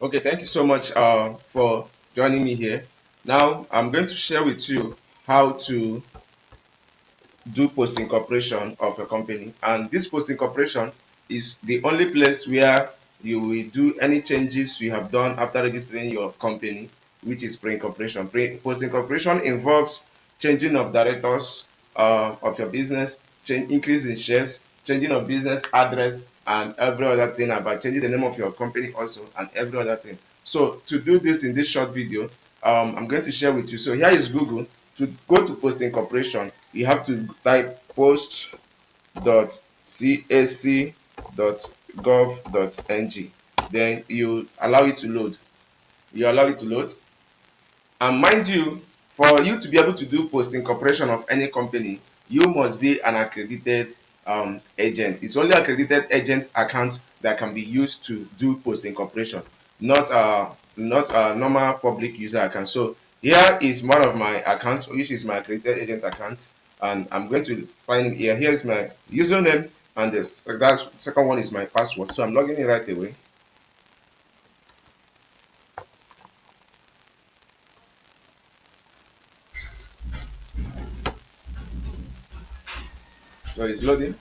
Okay, thank you so much for joining me here. Now, I'm going to share with you how to do post incorporation of a company. And this post incorporation is the only place where you will do any changes you have done after registering your company, which is pre-incorporation. Post incorporation involves changing of directors of your business, increase in shares, changing of business address, and every other thing about changing the name of your company also, and every other thing. So to do this in this short video, I'm going to share with you. So here is Google. To go to post incorporation, you have to type post.cac.gov.ng. Then you allow it to load. And mind you, for you to be able to do post incorporation of any company, you must be an accredited agent. It's only accredited agent account that can be used to do post incorporation, not a normal public user account. So here is one of my accounts, which is my accredited agent account, and I'm going to find it here. Here's my username, and that second one is my password. So I'm logging in right away. So it's loading.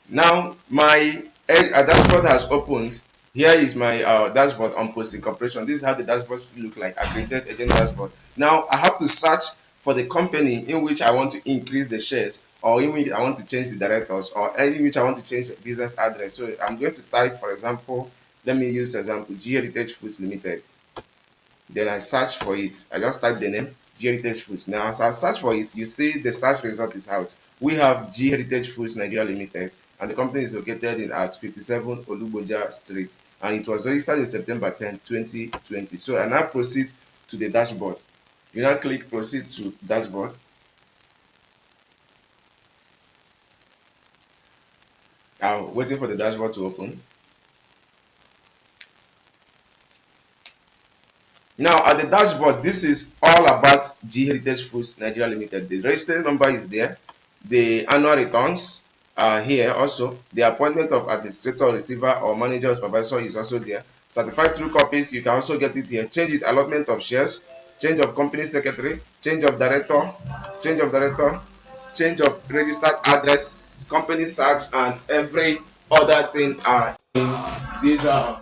Now my dashboard has opened. Here is my dashboard on post incorporation. This is how the dashboard look like, accredited agent dashboard. Now I have to search for the company in which I want to increase the shares, or in which I want to change the directors, or in which I want to change the business address. So I'm going to type, for example, let me use example, G Heritage Foods Limited. Then I search for it. I just type the name, G Heritage Foods. Now as I search for it, you see the search result is out. We have G Heritage Foods Nigeria Limited, and the company is located at 57 Oluboja Street, and it was registered in September 10, 2020. So I now proceed to the dashboard. You now click proceed to dashboard. I'm waiting for the dashboard to open. Now at the dashboard, this is all about G Heritage Foods Nigeria Limited. The registration number is there. The annual returns are here also. The appointment of administrator, receiver, or manager or supervisor is also there. Certified true copies, you can also get it here. Change it, allotment of shares, change of company secretary, change of director, change of registered address, company search, and every other thing are in this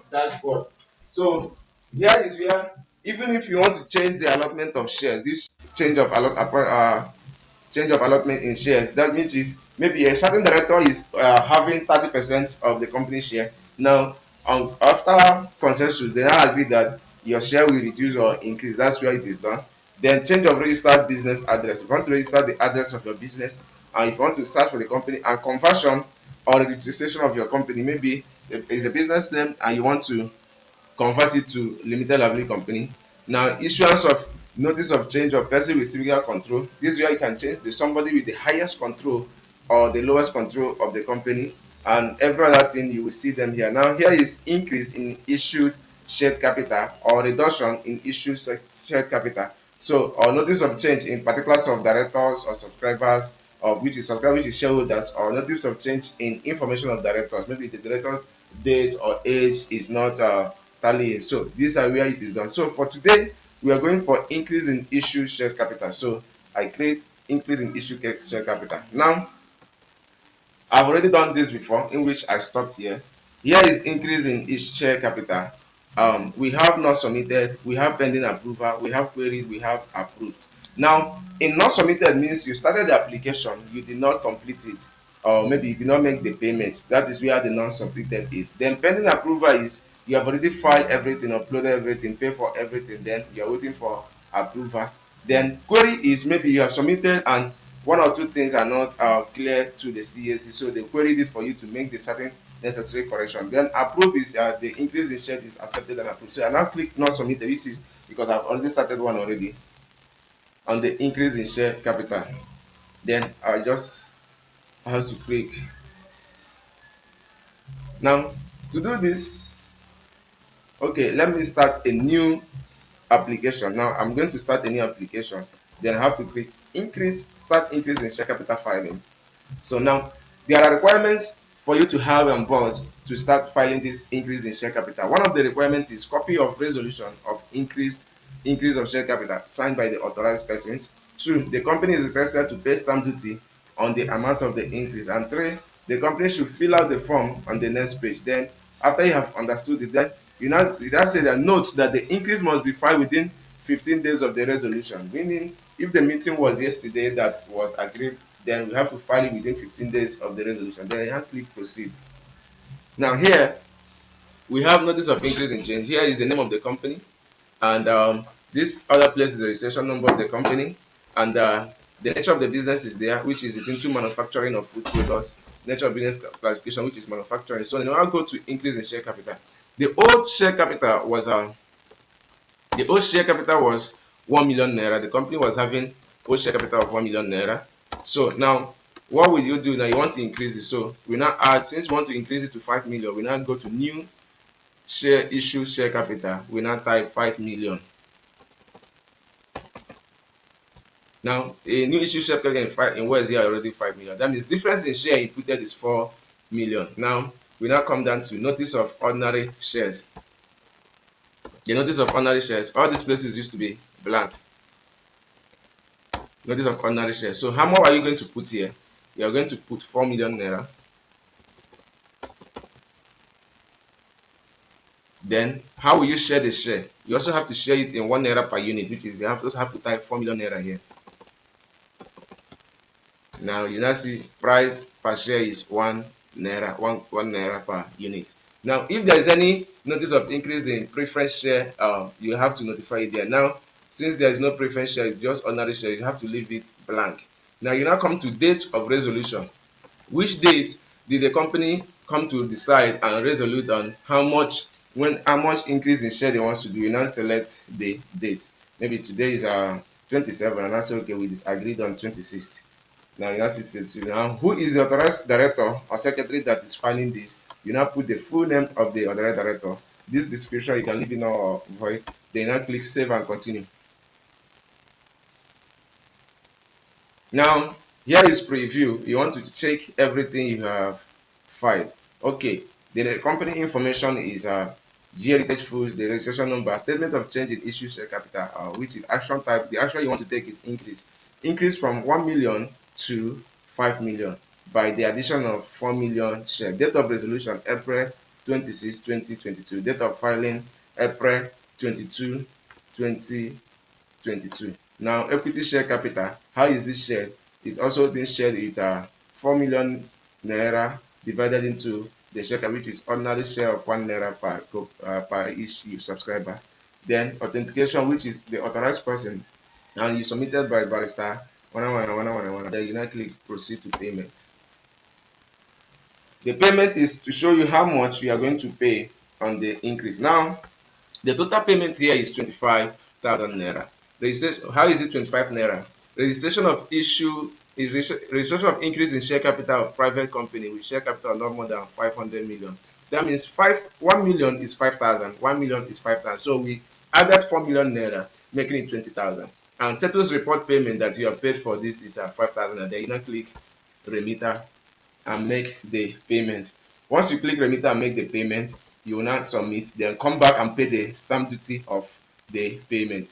dashboard. So here is where, even if you want to change the allotment of shares, this change of allotment in shares, that means is maybe a certain director is having 30% of the company share. Now after consensus, they now agree that your share will reduce or increase. That's where it is done. Then change of registered business address. If you want to register the address of your business, and if you want to search for the company, and conversion or registration of your company, maybe it's a business name and you want to convert it to limited liability company. Now issuance of notice of change of person with civil control. This is where you can change the somebody with the highest control or the lowest control of the company, and every other thing you will see them here. Now here is increase in issued shared capital or reduction in issued shared capital. So or notice of change in particulars of directors or subscribers, of which is subscriber, which is shareholders, or notice of change in information of directors. Maybe the director's date or age is not tallying. So these are where it is done. So for today, we are going for increase in issue share capital. So I create increase in issue share capital. Now I've already done this before, in which I stopped here. Here is increase in each share capital. We have not submitted, we have pending approval, we have queried, we have approved. Now in not submitted means you started the application, you did not complete it, or maybe you did not make the payment. That is where the non-submitted is. Then pending approval is you have already filed everything, uploaded everything, paid for everything, then you are waiting for approval. Then query is maybe you have submitted and one or two things are not clear to the CAC, so they queried it for you to make the certain necessary correction. Then approve is the increase in share is accepted and approved. So I now click not submitted, which is because I've already started one already on the increase in share capital. Then I just have to click. Now to do this, okay, let me start a new application. Now I'm going to start a new application. Then I have to click increase, start increase in share capital filing. So now There are requirements for you to have on board to start filing this increase in share capital. One of the requirements is copy of resolution of increase of share capital signed by the authorized persons. 2, the company is requested to pay stamp duty on the amount of the increase. And 3, the company should fill out the form on the next page. Then after you have understood it, then you now say that note that the increase must be filed within 15 days of the resolution, meaning if the meeting was yesterday that was agreed, then we have to file it within 15 days of the resolution. Then you have to click proceed. Now here we have notice of increase in change. Here is the name of the company, and this other place is the registration number of the company, and the nature of the business is there, which is into manufacturing of food products. Nature of business classification, which is manufacturing. So now I'll go to increase in share capital. The old share capital was 1 million naira. The company was having old share capital of 1 million naira. So now what will you do? Now you want to increase it. So we now add, since we want to increase it to 5 million, we now go to new share issue share capital. We now type 5 million. Now a new issue share capital in words here already 5 million. That means difference in share inputted is 4 million. Now we now come down to notice of ordinary shares. The notice of ordinary shares, all these places used to be blank. Notice of ordinary shares. So how much are you going to put here? You are going to put 4 million naira. Then how will you share the share? You also have to share it in 1 naira per unit, which is you also have to type 4 million naira here. Now you now see price per share is 1 naira, 1 naira per unit. Now if there is any notice of increase in preference share, you have to notify it there. Now since there is no preference share, it's just ordinary share, you have to leave it blank. Now you now come to date of resolution. Which date did the company come to decide and resolute on how much increase in share they want to do? You now select the date. Maybe today is 27, and that's okay, we disagreed on 26th. Now you now see now who is the authorized director or secretary that is filing this. You now put the full name of the authorized director. This description you can leave it now or void. Then now click save and continue. Now here is preview. You want to check everything you have filed. Okay, the company information is G Heritage Foods, the registration number, statement of change in issue share capital, which is action type. The action you want to take is increase from 1 million to 5 million by the addition of 4 million share. Date of resolution April 26, 2022. Date of filing April 22, 2022. Now equity share capital, how is this shared? It's also being shared with 4 million naira divided into the share capital, which is ordinary share of 1 naira per each subscriber. Then authentication, which is the authorized person, and you submitted by barrister 111. Then you now click proceed to payment. The payment is to show you how much you are going to pay on the increase. Now the total payment here is 25,000 naira. Registration, how is it 25 naira? Registration of issue is registration of increase in share capital of private company with share capital not more than 500 million. That means 1 million is 5,000, 1 million is 5,000. So we added 4 million naira, making it 20,000. And status report payment that you have paid for this is 5,000. And then you now click remitter and make the payment. Once you click remitter and make the payment, you will now submit, then come back and pay the stamp duty of the payment.